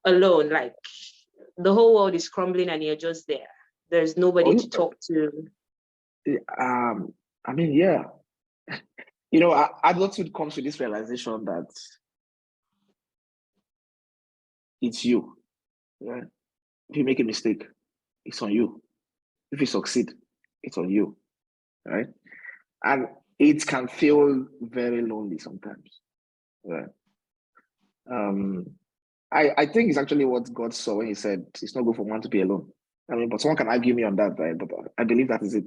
alone, like the whole world is crumbling and you're just there. There's Oh, nobody to talk to. I mean, yeah. Adulthood comes with this realization that it's you. Right? If you make a mistake, it's on you. If you succeed, it's on you. Right? And it can feel very lonely sometimes. Right? I think it's actually what God saw when he said it's not good for one to be alone. I mean, but someone can argue me on that, right? But I believe that is it.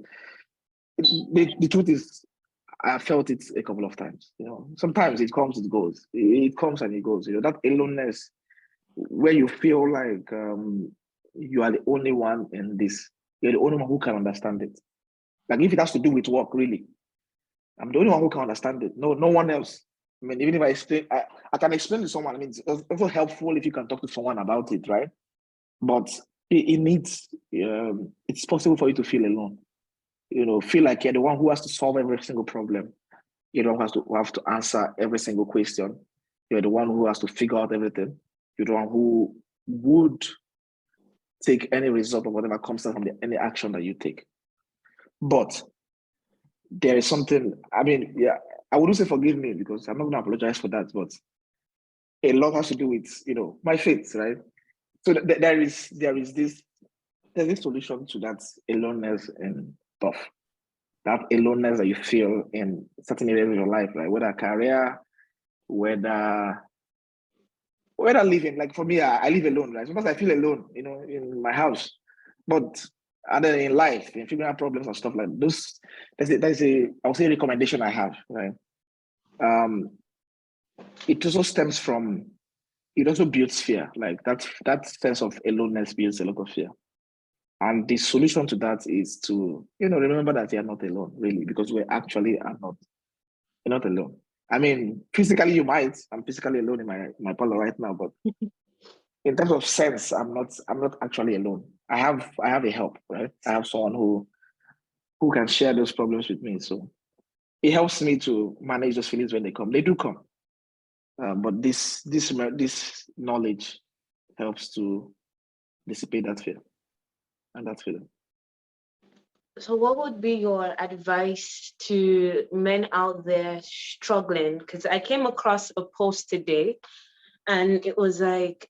The truth is, I felt it a couple of times. Sometimes it comes, it goes. It comes and it goes. That aloneness where you feel like you are the only one in this. You're the only one who can understand it. Like if it has to do with work, really, I'm the only one who can understand it. No one else. I mean, even if I explain, I can explain to someone. I mean, it's also helpful if you can talk to someone about it, right? But it needs. It's possible for you to feel alone. Feel like you're the one who has to solve every single problem. You're the one who have to answer every single question. You're the one who has to figure out everything. You're the one who would take any result of whatever comes out from any action that you take. But there is something, I mean, yeah, I wouldn't say forgive me because I'm not going to apologize for that, but a lot has to do with, my faith, right? So there's this solution to that aloneness and stuff. That aloneness that you feel in certain areas of your life, right? Whether career, whether living. Like for me, I live alone, right? Sometimes I feel alone, in my house. But and then in life, in figuring out problems and stuff like this, there's a I would say recommendation I have, right? It also stems from it also builds fear. Like that sense of aloneness builds a lot of fear. And the solution to that is to, remember that you're not alone, really, because we actually are not. You're not alone. I mean, physically you might. I'm physically alone in my parlor right now, but in terms of sense, I'm not actually alone. I have a help, right? I have someone who can share those problems with me. So it helps me to manage those feelings when they come. They do come, but this knowledge helps to dissipate that fear and that feeling. So what would be your advice to men out there struggling? Because I came across a post today and it was like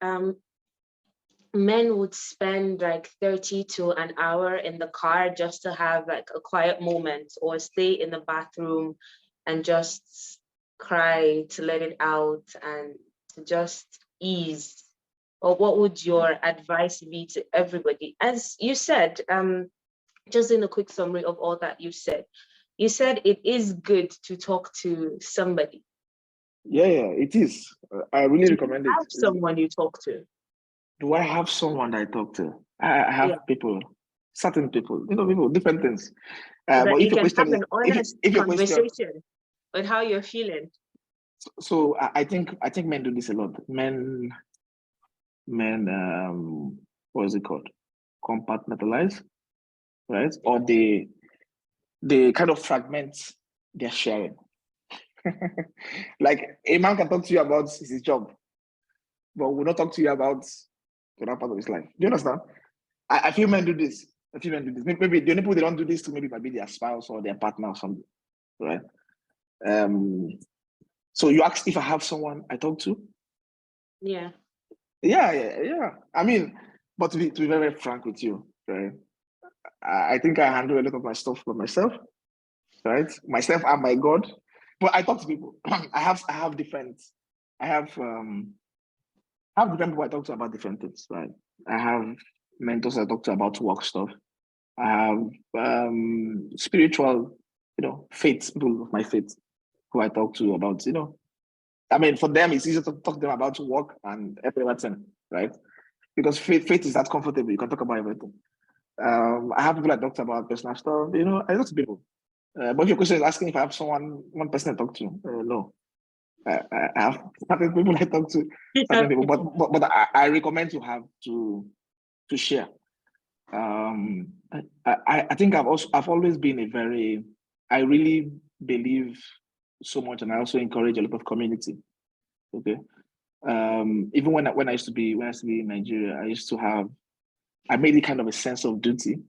men would spend like 30 to an hour in the car just to have like a quiet moment or stay in the bathroom and just cry to let it out and to just ease. Or what would your advice be to everybody? As you said, just in a quick summary of all that you said it is good to talk to somebody. Yeah, it is. I really recommend it. Have someone you talk to. Do I have someone that I talk to? I have people, certain people, people, different things. So that But you if your can question have is, an honest if your question, conversation with how you're feeling. so I think men do this a lot. Men, what is it called? Compartmentalize, right? Or they kind of fragment their sharing. Like a man can talk to you about his job, but will not talk to you about that part of his life. Do you understand? I feel men do this. A few men do this. Maybe the only people they don't do this to maybe might be their spouse or their partner or something, right? So you asked if I have someone I talk to. Yeah. Yeah. I mean, but to be very, very frank with you, right? I think I handle a lot of my stuff by myself, right? Myself and my God. But I talk to people. I have different people I talk to about different things, right? I have mentors I talk to about work stuff. I have spiritual, faith, people of my faith who I talk to about, I mean, for them, it's easier to talk to them about work and everything, right? Because faith is that comfortable. You can talk about everything. I have people I talk to about personal stuff, I talk to people. But if your question is asking if I have one person I talk to, no. I have certain people I talk to, certain people, but I recommend to have to share. I think I've always been I really believe so much, and I also encourage a lot of community. Okay, Even when I used to be in Nigeria, I made it kind of a sense of duty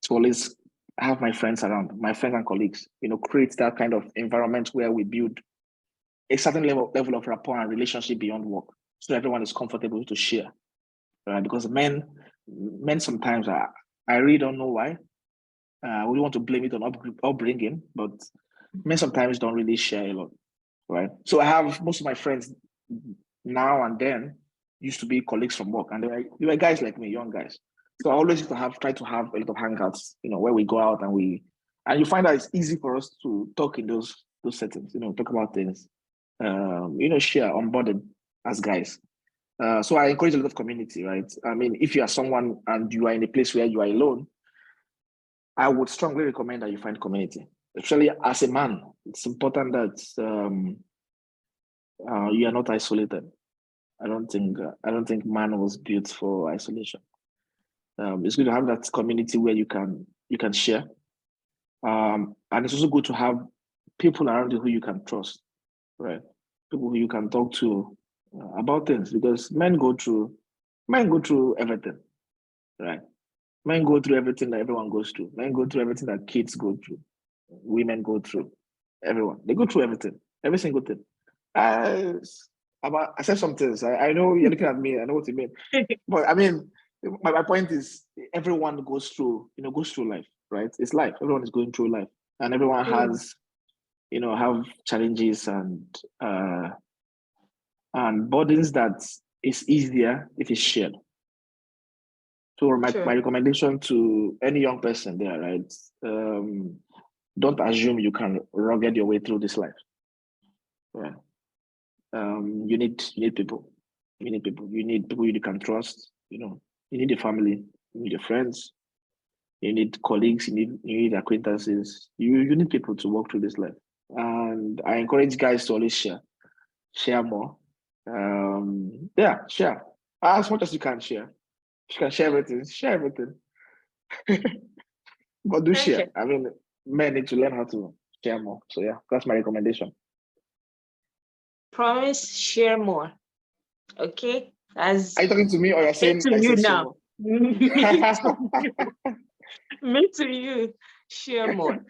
to always have my friends around, my friends and colleagues, create that kind of environment where we build a certain level of rapport and relationship beyond work, so everyone is comfortable to share. Right? Because men sometimes, I really don't know why. We want to blame it on upbringing, but men sometimes don't really share a lot, right? So I have most of my friends now and then used to be colleagues from work, and they were guys like me, young guys. So I always used to try to have a lot of hangouts, where we go out and you find that it's easy for us to talk in those settings, talk about things, share onboarded as guys. So I encourage a lot of community, right? I mean, if you are someone and you are in a place where you are alone, I would strongly recommend that you find community. Especially as a man, it's important that you are not isolated. I don't think man was built for isolation. It's good to have that community where you can share, and it's also good to have people around you who you can trust, right? People who you can talk to about things, because men go through everything, right? Men go through everything that everyone goes through. Men go through everything that kids go through. Women go through. Everyone, they go through everything, every single thing. I said some things. I know you're looking at me. I know what you mean, but I mean, my point is, everyone goes through life, right? It's life. Everyone is going through life, and everyone has, have challenges and burdens that is easier if it's shared. So my recommendation to any young person there, right? Don't assume you can rugged your way through this life. Yeah. You need people. You need people. You need people you can trust. You need your family. You need your friends. You need colleagues. You need acquaintances. You need people to walk through this life. And I encourage guys to always share more. Share as much as you can share. You can share everything. Share everything. But do share. I mean, men need to learn how to share more. So yeah, that's my recommendation. Promise, share more. Okay. Are you talking to me, or you're saying to you now? Me to you. Share more.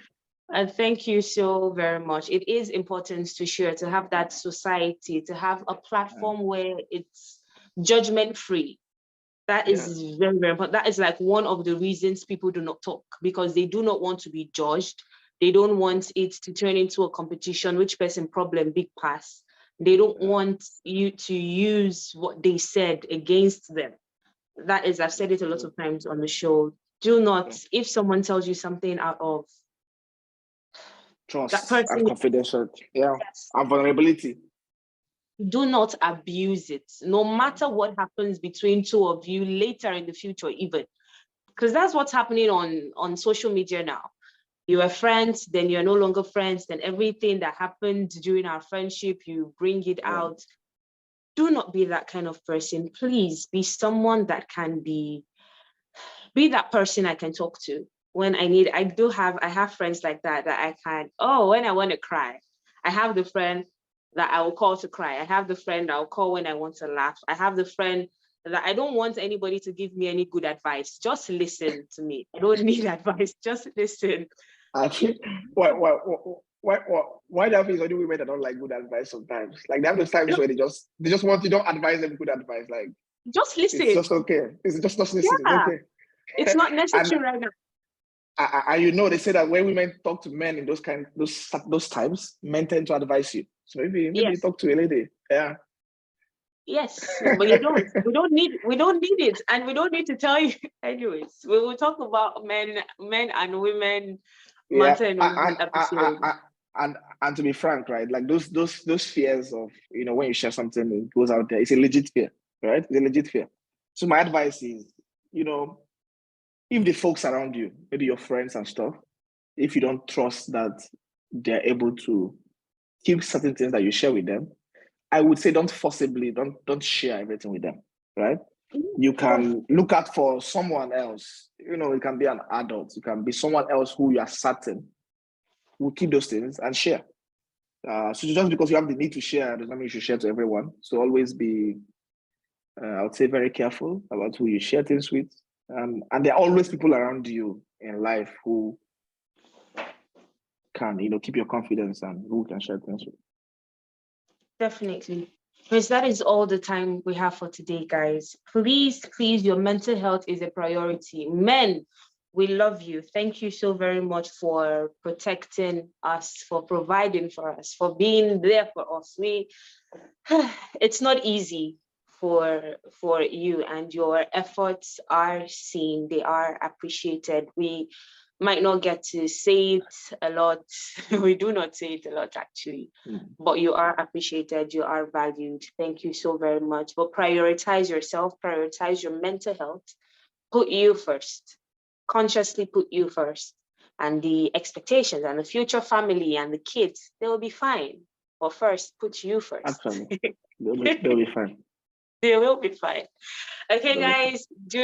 And thank you so very much. It is important to share, to have that society, to have a platform where it's judgment-free. That is very, very important. That is like one of the reasons people do not talk, because they do not want to be judged. They don't want it to turn into a competition, which person problem, big pass. They don't want you to use what they said against them. That is, I've said it a lot of times on the show. Do not, if someone tells you something out of trust and confidential, and vulnerability, do not abuse it, no matter what happens between two of you later in the future, even, because that's what's happening on social media now. You are friends, then you're no longer friends, then everything that happened during our friendship, you bring it out. Do not be that kind of person. Please be someone that can be that person I can talk to when I need. I have friends like that I can, when I want to cry, I have the friend that I will call to cry. I have the friend I'll call when I want to laugh. I have the friend that I don't want anybody to give me any good advice. Just listen to me. I don't need advice. Just listen. I think why do I think it's only women that don't like good advice sometimes? Like they have those times where they just want you don't advise them good advice. Like just listen. It's just okay. It's just not listening. Yeah. It's okay. It's not necessary right now. And they say that when women talk to men in those times, men tend to advise you. So maybe you talk to a lady. Yeah. Yes, but you don't. We don't need it, and we don't need to tell you. Anyways, we will talk about men and women matter in one episode. And to be frank, right? Like those fears of when you share something, it goes out there. It's a legit fear, right? It's a legit fear. So my advice is, if the folks around you, maybe your friends and stuff, if you don't trust that they're able to keep certain things that you share with them, I would say don't share everything with them, right? You can look out for someone else. It can be an adult. It can be someone else who you are certain will keep those things and share, So just because you have the need to share does not mean you should share to everyone. So always be, I would say, very careful about who you share things with. And there are always people around you in life who can, keep your confidence and who can share things with. Definitely. Because that is all the time we have for today, guys. Please, please, your mental health is a priority. Men, we love you. Thank you so very much for protecting us, for providing for us, for being there for us. It's not easy for you, and your efforts are seen, they are appreciated. We might not get to say it a lot. We do not say it a lot, actually, but you are appreciated, you are valued. Thank you so very much. But prioritize yourself, prioritize your mental health, put you first, consciously put you first, and the expectations and the future family and the kids, they will be fine. But first, put you first. Actually, they'll be fine. They will be fine. Okay, guys, do